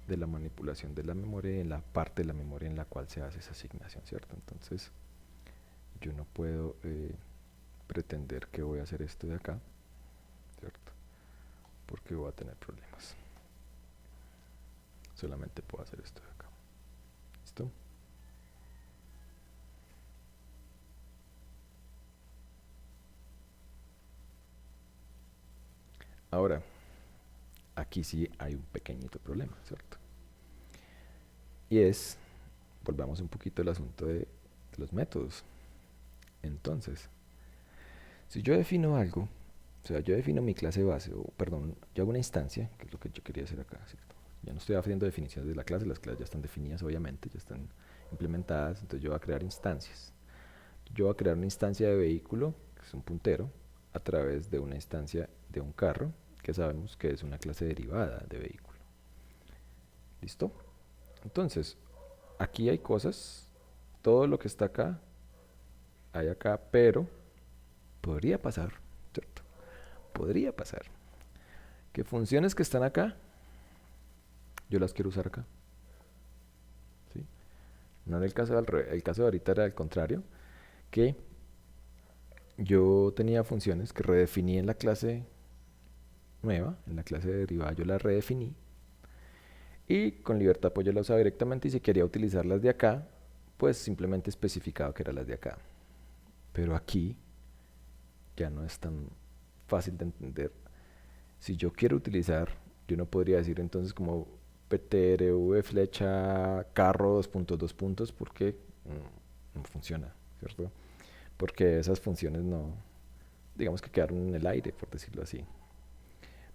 la manipulación de la memoria y en la parte de la memoria en la cual se hace esa asignación, ¿cierto? Entonces yo no puedo pretender que voy a hacer esto de acá, ¿cierto? Porque voy a tener problemas. Solamente puedo hacer esto de acá. ¿Listo? Ahora, aquí sí hay un pequeñito problema, ¿cierto? Y es, volvamos un poquito al asunto de los métodos. Entonces, Si yo defino algo, o sea, yo defino mi clase base, o perdón, yo hago una instancia, que es lo que yo quería hacer acá, ¿cierto? Ya no estoy haciendo definiciones de la clase, las clases ya están definidas, obviamente, ya están implementadas, entonces yo voy a crear instancias. Yo voy a crear una instancia de vehículo, que es un puntero, a través de una instancia de un carro, que sabemos que es una clase derivada de vehículo. ¿Listo? Entonces, aquí hay cosas, todo lo que está acá, hay acá, pero podría pasar, ¿cierto? Podría pasar que funciones que están acá, yo las quiero usar acá. ¿Sí? No en el caso el caso de ahorita era el contrario, que yo tenía funciones que redefiní en la clase nueva, en la clase derivada yo las redefiní, y con libertad pues yo las usaba directamente y si quería utilizarlas de acá, pues simplemente especificaba que eran las de acá. Pero aquí ya no es tan fácil de entender. Si yo quiero utilizar, yo no podría decir entonces como ptrv flecha carro 2 puntos porque no funciona, ¿cierto? Porque esas funciones no, digamos que quedaron en el aire, por decirlo así.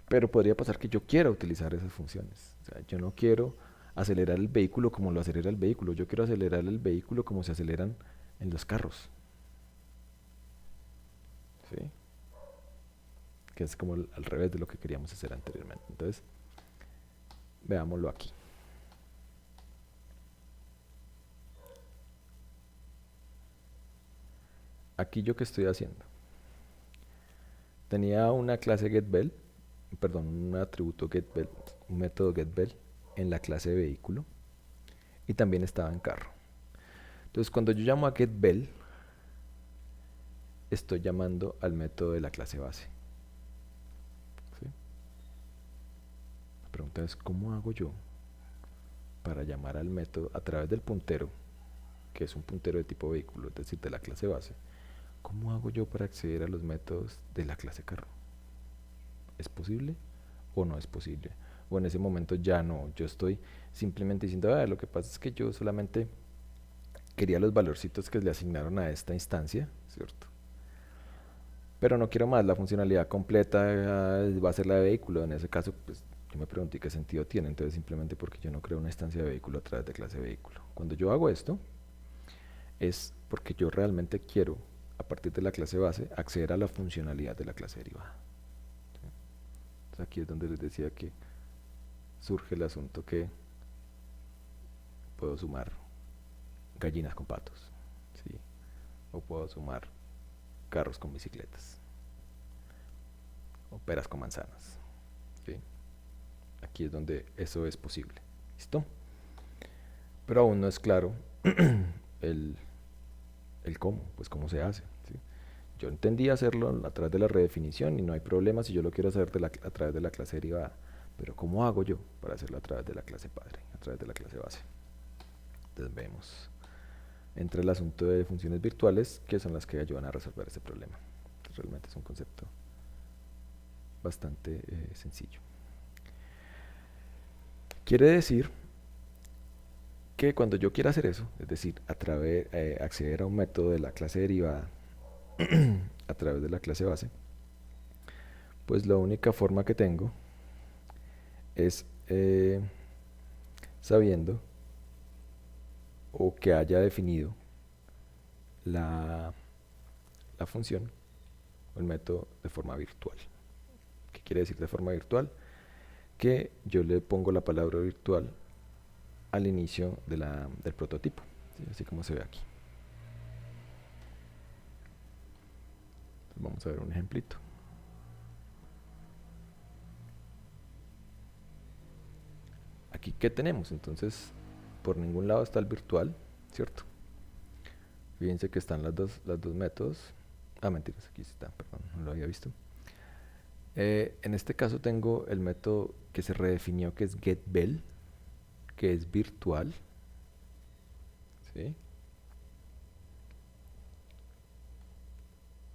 Pero podría pasar que yo quiera utilizar esas funciones. O sea, yo no quiero acelerar el vehículo como lo acelera el vehículo, yo quiero acelerar el vehículo como se aceleran en los carros, ¿sí? Que es como al revés de lo que queríamos hacer anteriormente. Entonces, veámoslo aquí. Aquí yo qué estoy haciendo. Tenía una clase getBell, perdón, un atributo getBell, un método getBell en la clase vehículo y también estaba en carro. Entonces, cuando yo llamo a getBell, estoy llamando al método de la clase base. ¿Sí? La pregunta es, ¿cómo hago yo para llamar al método a través del puntero, que es un puntero de tipo vehículo, es decir, de la clase base? ¿Cómo hago yo para acceder a los métodos de la clase carro? ¿Es posible o no es posible? O en ese momento ya no, yo estoy simplemente diciendo, lo que pasa es que yo solamente quería los valorcitos que le asignaron a esta instancia, ¿cierto? Pero no quiero más, la funcionalidad completa va a ser la de vehículo. En ese caso, pues yo me pregunté qué sentido tiene, entonces simplemente porque yo no creo una instancia de vehículo a través de clase vehículo. Cuando yo hago esto, es porque yo realmente quiero, a partir de la clase base, acceder a la funcionalidad de la clase derivada. ¿Sí? Entonces aquí es donde les decía que surge el asunto que puedo sumar gallinas con patos, ¿sí? O puedo sumar carros con bicicletas, o peras con manzanas, ¿sí? Aquí es donde eso es posible. ¿Listo? Pero aún no es claro el, el cómo, pues cómo se hace, ¿sí? Yo entendí hacerlo a través de la redefinición y no hay problema si yo lo quiero hacer a través de la clase derivada. Pero ¿cómo hago yo para hacerlo a través de la clase padre, a través de la clase base? Entonces vemos. Entra el asunto de funciones virtuales, que son las que ayudan a resolver ese problema. Realmente es un concepto bastante sencillo. Quiere decir que cuando yo quiera hacer eso, es decir, acceder a un método de la clase derivada a través de la clase base, pues la única forma que tengo es sabiendo o que haya definido la, la función o el método de forma virtual. ¿Qué quiere decir de forma virtual? Que yo le pongo la palabra virtual al inicio del prototipo, ¿sí? Así como se ve aquí. Entonces vamos a ver un ejemplito. Aquí, ¿qué tenemos? Entonces, por ningún lado está el virtual, ¿cierto? Fíjense que están los dos métodos. Ah, mentiras, aquí está, perdón, no lo había visto. En este caso tengo el método que se redefinió, que es getBell, que es virtual, ¿sí?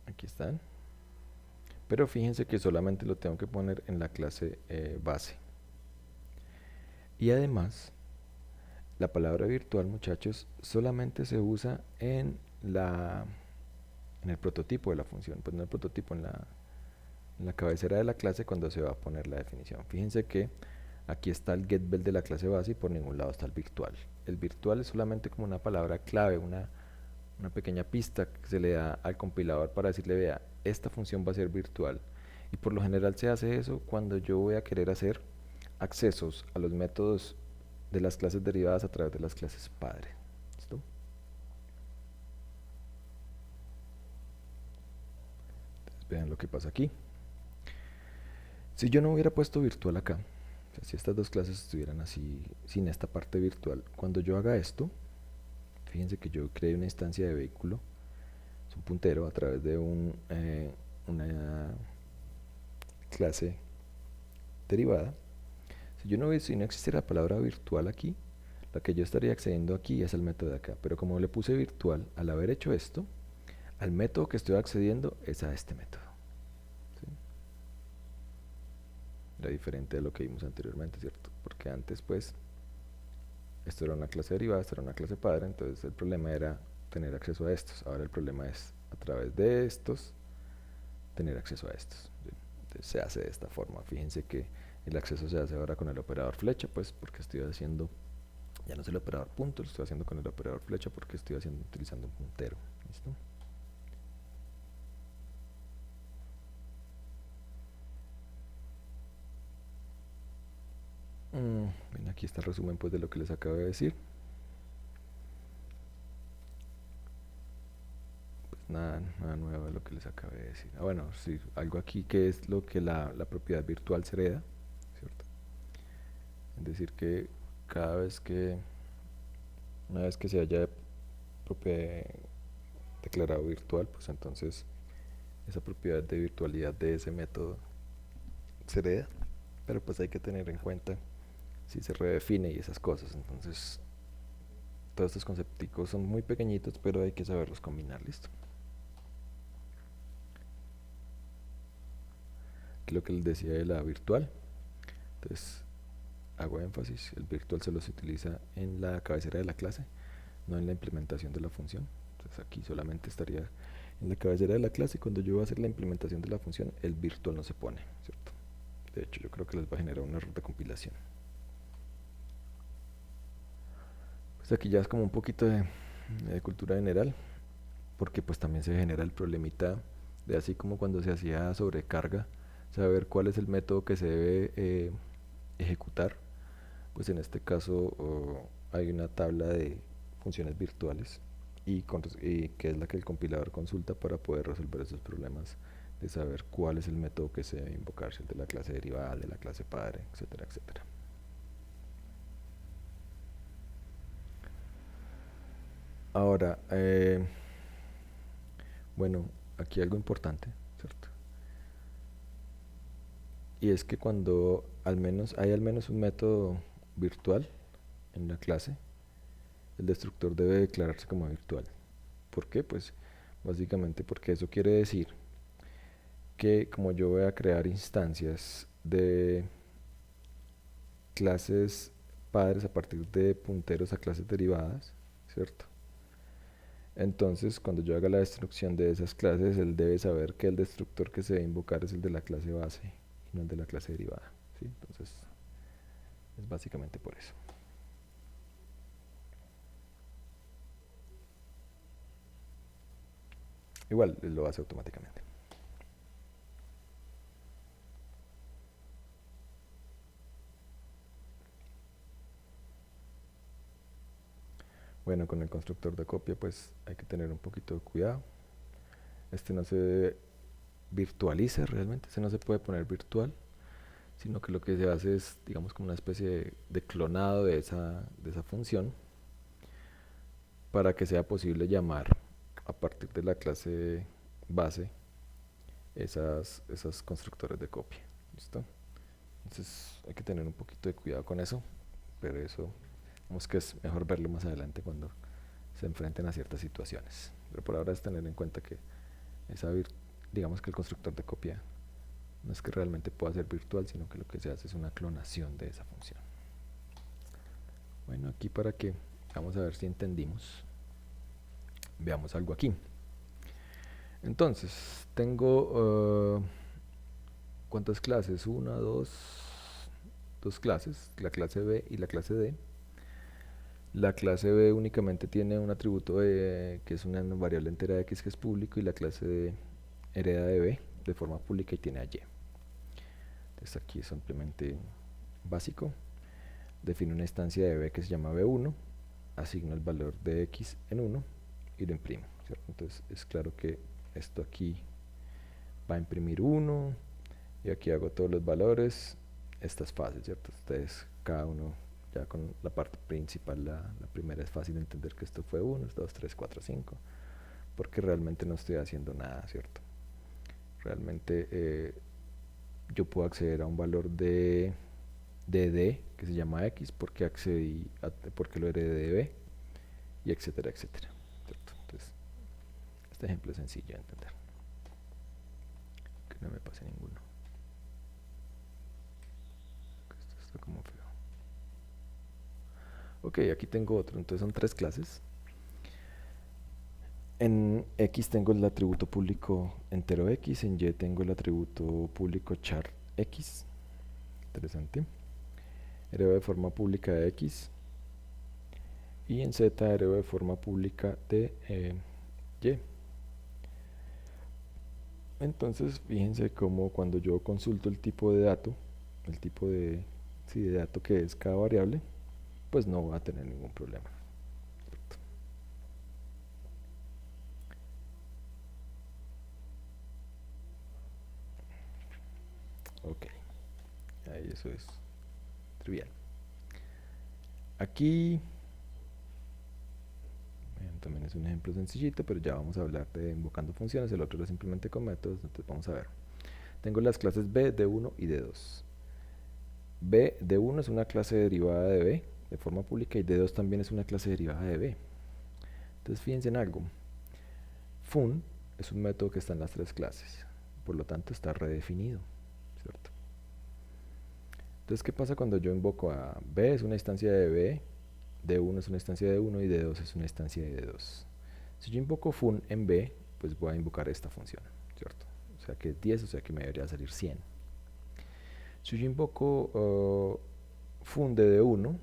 Aquí están. Pero fíjense que solamente lo tengo que poner en la clase base. Y además, la palabra virtual, muchachos, solamente se usa en la en el prototipo de la función, pues no el prototipo, en la cabecera de la clase cuando se va a poner la definición. Fíjense que aquí está el getBell de la clase base y por ningún lado está el virtual. El virtual es solamente como una palabra clave, una pequeña pista que se le da al compilador para decirle, vea, esta función va a ser virtual. Y por lo general se hace eso cuando yo voy a querer hacer accesos a los métodos de las clases derivadas a través de las clases padre. ¿Listo? Entonces vean lo que pasa aquí. Si yo no hubiera puesto virtual acá, o sea, si estas dos clases estuvieran así, sin esta parte virtual, cuando yo haga esto, fíjense que yo creé una instancia de vehículo, es un puntero a través de una clase derivada. Si no existiera la palabra virtual aquí, la que yo estaría accediendo aquí es el método de acá. Pero como le puse virtual, al haber hecho esto, al método que estoy accediendo es a este método. ¿Sí? Era diferente de lo que vimos anteriormente, ¿cierto? Porque antes, pues, esto era una clase derivada, esto era una clase padre, entonces el problema era tener acceso a estos. Ahora el problema es, a través de estos, tener acceso a estos. ¿Sí? Entonces se hace de esta forma. Fíjense que el acceso se hace ahora con el operador flecha, pues porque estoy haciendo, ya no es el operador punto, lo estoy haciendo con el operador flecha porque estoy utilizando un puntero. ¿Listo? Bien, aquí está el resumen pues de lo que les acabo de decir. Pues nada nuevo de lo que les acabo de decir. Bueno, sí, algo aquí que es lo que la propiedad virtual se hereda, ¿cierto? Es decir que una vez que se haya declarado virtual, pues entonces esa propiedad de virtualidad de ese método se hereda, pero pues hay que tener en cuenta si se redefine y esas cosas. Entonces todos estos concepticos son muy pequeñitos, pero hay que saberlos combinar. Listo. Aquí lo que les decía de la virtual, entonces hago énfasis, el virtual solo se utiliza en la cabecera de la clase, no en la implementación de la función. Entonces aquí solamente estaría en la cabecera de la clase. Cuando yo voy a hacer la implementación de la función, el virtual no se pone, ¿cierto? De hecho, yo creo que les va a generar un error de compilación. Pues aquí ya es como un poquito de cultura general, porque pues también se genera el problemita de, así como cuando se hacía sobrecarga, saber cuál es el método que se debe ejecutar. Pues en este caso hay una tabla de funciones virtuales y que es la que el compilador consulta para poder resolver esos problemas de saber cuál es el método que se debe invocar, si el de la clase derivada, el de la clase padre, etcétera, etcétera. Ahora, bueno, aquí algo importante, ¿cierto? Y es que cuando hay al menos un método virtual en la clase, el destructor debe declararse como virtual. ¿Por qué? Pues básicamente porque eso quiere decir que como yo voy a crear instancias de clases padres a partir de punteros a clases derivadas, ¿cierto? Entonces, cuando yo haga la destrucción de esas clases, él debe saber que el destructor que se debe invocar es el de la clase base y no el de la clase derivada, ¿sí? Entonces, es básicamente por eso. Igual, él lo hace automáticamente. Bueno, con el constructor de copia pues hay que tener un poquito de cuidado. Este no se virtualiza realmente, este no se puede poner virtual, sino que lo que se hace es, digamos, como una especie de clonado de esa función para que sea posible llamar a partir de la clase base esas constructores de copia. ¿Listo? Entonces hay que tener un poquito de cuidado con eso, pero eso, vamos que es mejor verlo más adelante cuando se enfrenten a ciertas situaciones. Pero por ahora es tener en cuenta que digamos que el constructor de copia no es que realmente pueda ser virtual, sino que lo que se hace es una clonación de esa función. Bueno, aquí para que vamos a ver si entendimos, veamos algo aquí. Entonces, tengo ¿cuántas clases? Una, dos clases, la clase B y la clase D. La clase B únicamente tiene un atributo que es una variable entera de X que es público, y la clase D hereda de B de forma pública y tiene a Y. Entonces aquí es simplemente básico. Defino una instancia de B que se llama B1, asigno el valor de X en 1 y lo imprimo, ¿cierto? Entonces es claro que esto aquí va a imprimir 1 y aquí hago todos los valores. Esta es fácil, ¿cierto? Ustedes, cada uno, ya con la parte principal, la primera es fácil entender que esto fue 1, 2, 3, 4, 5, porque realmente no estoy haciendo nada, ¿cierto? Realmente yo puedo acceder a un valor de D que se llama X porque porque lo heredé de B, y etcétera, etcétera, ¿cierto? Entonces, este ejemplo es sencillo de entender. Que no me pase ninguno. Esto está como feo. Ok, aquí tengo otro. Entonces son tres clases. En X tengo el atributo público entero X, en Y tengo el atributo público char X. Interesante. Heredo de forma pública de X. Y en Z heredo de forma pública de Y. Entonces, fíjense cómo cuando yo consulto el tipo de dato, el tipo de, sí, de dato que es cada variable, pues no va a tener ningún problema. Ok, ahí eso es trivial. Aquí también es un ejemplo sencillito, pero ya vamos a hablar de invocando funciones. El otro era simplemente con métodos. Entonces vamos a ver. Tengo las clases B, D1 y D2. B, D1 es una clase derivada de B de forma pública, y D2 también es una clase derivada de B. Entonces fíjense en algo. Fun es un método que está en las tres clases, por lo tanto está redefinido, ¿cierto? Entonces, ¿qué pasa cuando yo invoco a B? Es una instancia de B, D1 es una instancia de 1 y D2 es una instancia de D2. Si yo invoco fun en B, pues voy a invocar esta función, ¿cierto? O sea que es 10, o sea que me debería salir 100. Si yo invoco fun de D1,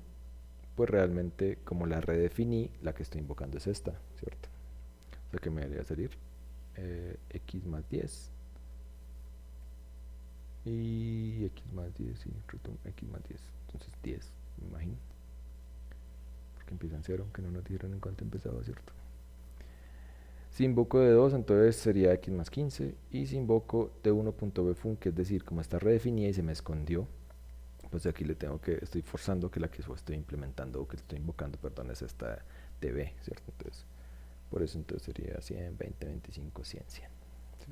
pues realmente como la redefiní, la que estoy invocando es esta, ¿cierto? O sea que me debería salir X más 10 y X más 10 y return X más 10. Entonces 10, me imagino. Porque empieza en 0, aunque no nos dijeron en cuánto empezaba, ¿cierto? Si invoco de 2, entonces sería X más 15. Y si invoco de 1.bfun, que es decir, como está redefinida y se me escondió, pues aquí le tengo que, estoy forzando que la que estoy implementando, o que estoy invocando, perdón, es esta de B, ¿cierto? Entonces, por eso entonces sería 100, 20, 25, 100, 100. ¿Sí?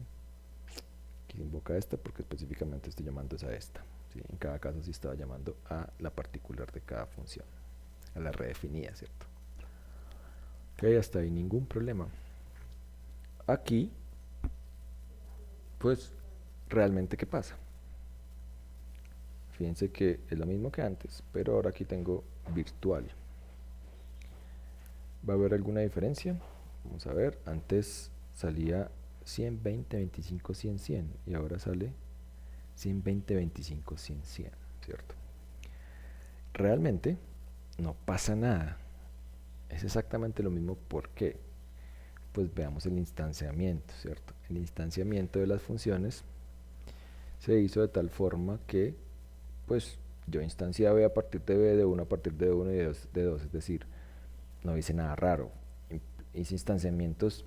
Aquí invoca esta porque específicamente estoy llamando a esta. ¿Sí? En cada caso sí estaba llamando a la particular de cada función, a la redefinida, ¿cierto? Ok, hasta ahí ningún problema. Aquí, pues, realmente, ¿qué pasa? Fíjense que es lo mismo que antes, pero ahora aquí tengo virtual. ¿Va a haber alguna diferencia? Vamos a ver, antes salía 100, 20, 25, 100, 100 y ahora sale 100, 20, 25, 100, 100, ¿cierto? Realmente no pasa nada. Es exactamente lo mismo. ¿Por qué? Pues veamos el instanciamiento, ¿cierto? El instanciamiento de las funciones se hizo de tal forma que, pues, yo instancié a B a partir de B, de 1 a partir de 1 y de 2, es decir, no hice nada raro. Hice instanciamientos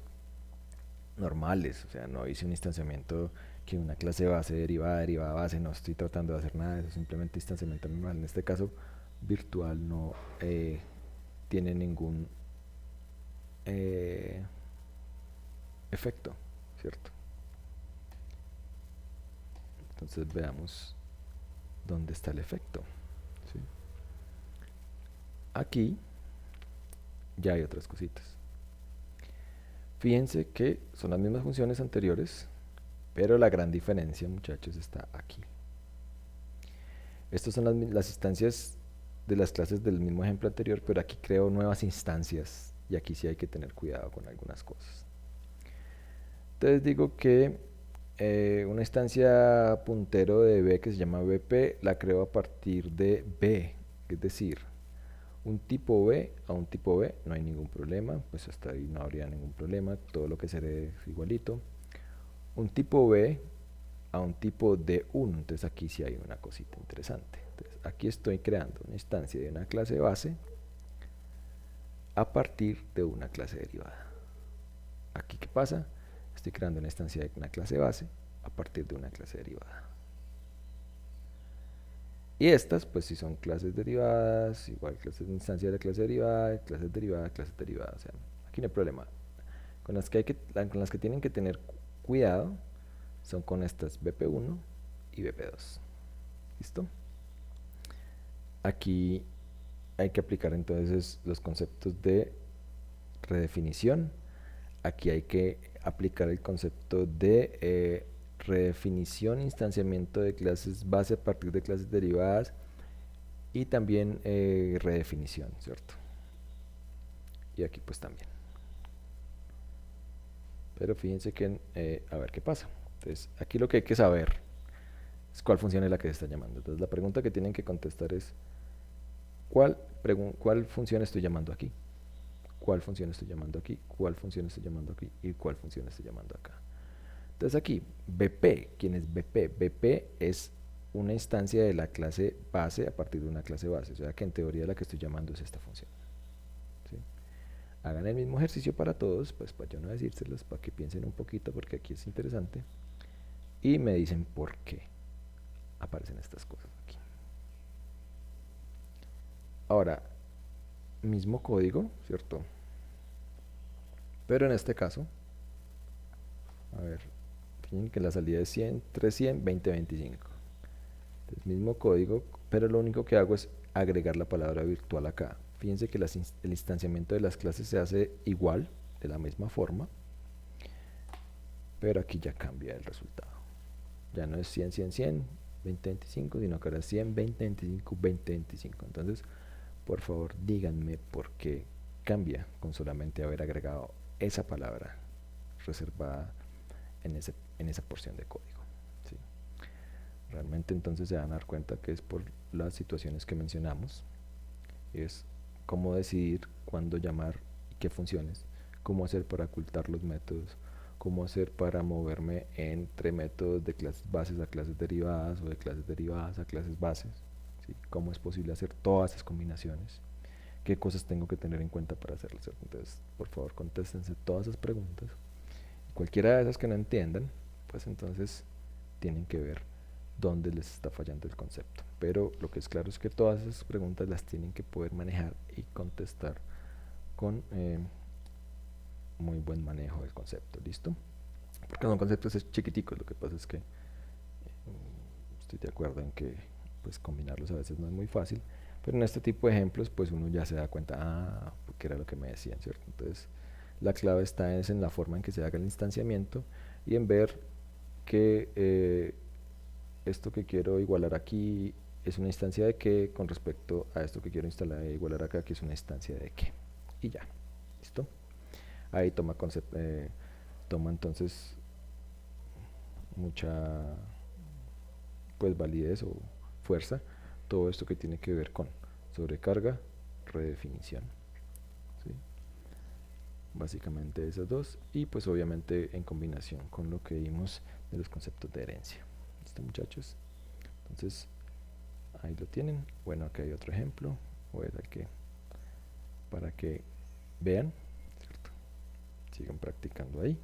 normales, o sea, no hice un instanciamiento que una clase base, derivada base, no estoy tratando de hacer nada de eso, simplemente instanciamiento normal. En este caso, virtual no tiene ningún efecto, ¿cierto? Entonces veamos dónde está el efecto. ¿Sí? Aquí ya hay otras cositas. Fíjense que son las mismas funciones anteriores, pero la gran diferencia, muchachos, está aquí. Estas son las instancias de las clases del mismo ejemplo anterior, pero aquí creo nuevas instancias y aquí sí hay que tener cuidado con algunas cosas. Entonces digo que una instancia puntero de B que se llama BP la creo a partir de B, es decir, un tipo B a un tipo B no hay ningún problema, pues hasta ahí no habría ningún problema, todo lo que será es igualito. Un tipo B a un tipo D1, entonces aquí sí hay una cosita interesante. Entonces aquí estoy creando una instancia de una clase base a partir de una clase derivada. Aquí, ¿qué pasa? Estoy creando una instancia de una clase base a partir de una clase derivada. Y estas, pues si son clases derivadas, igual clases de instancia de la clase derivada, clases derivadas, clases derivadas. O sea, aquí no hay problema. Con las que tienen que tener cuidado son con estas BP1 y BP2. ¿Listo? Aquí hay que aplicar entonces los conceptos de redefinición. Aquí hay que aplicar el concepto de redefinición, instanciamiento de clases base a partir de clases derivadas y también redefinición, ¿cierto? Y aquí pues también. Pero fíjense que, a ver qué pasa. Entonces, aquí lo que hay que saber es cuál función es la que se está llamando. Entonces, la pregunta que tienen que contestar es, ¿cuál función estoy llamando aquí? ¿Cuál función estoy llamando aquí? ¿Cuál función estoy llamando aquí? ¿Y cuál función estoy llamando acá? Entonces aquí, BP, ¿quién es BP? BP es una instancia de la clase base a partir de una clase base. O sea que en teoría la que estoy llamando es esta función. ¿Sí? Hagan el mismo ejercicio para todos, pues para yo no decírselos, para que piensen un poquito, porque aquí es interesante. Y me dicen por qué aparecen estas cosas aquí. Ahora, mismo código, ¿cierto? Pero en este caso, a ver, fíjense que la salida es 100, 300, 20, 25. Entonces, mismo código, pero lo único que hago es agregar la palabra virtual acá. Fíjense que el instanciamiento de las clases se hace igual, de la misma forma, pero aquí ya cambia el resultado. Ya no es 100, 100, 100, 20, 25, sino que ahora es 100, 20, 25, 20, 25. Entonces, por favor, díganme por qué cambia con solamente haber agregado esa palabra reservada en esa porción de código. ¿Sí? Realmente entonces se van a dar cuenta que es por las situaciones que mencionamos, es cómo decidir cuándo llamar y qué funciones, cómo hacer para ocultar los métodos, cómo hacer para moverme entre métodos de clases bases a clases derivadas o de clases derivadas a clases bases, ¿sí? Cómo es posible hacer todas esas combinaciones, qué cosas tengo que tener en cuenta para hacerlas. Entonces, por favor, contéstense todas esas preguntas. Cualquiera de esas que no entiendan, pues entonces tienen que ver dónde les está fallando el concepto. Pero lo que es claro es que todas esas preguntas las tienen que poder manejar y contestar con muy buen manejo del concepto. ¿Listo? Porque son conceptos chiquiticos, lo que pasa es que estoy de acuerdo en que pues combinarlos a veces no es muy fácil, pero en este tipo de ejemplos pues uno ya se da cuenta, porque era lo que me decían, ¿cierto? Entonces la clave está en la forma en que se haga el instanciamiento y en ver que esto que quiero igualar aquí es una instancia de qué con respecto a esto que quiero instalar e igualar acá, que es una instancia de qué. Y ya, ¿listo? Ahí toma entonces mucha pues validez o fuerza todo esto que tiene que ver con sobrecarga, redefinición. ¿Sí? Básicamente esas dos y pues obviamente en combinación con lo que vimos de los conceptos de herencia. ¿Listo, muchachos? Entonces ahí lo tienen. Bueno, aquí hay otro ejemplo. Voy a dar que para que vean, ¿cierto? Sigan practicando ahí.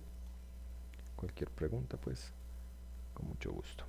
Cualquier pregunta, pues, con mucho gusto.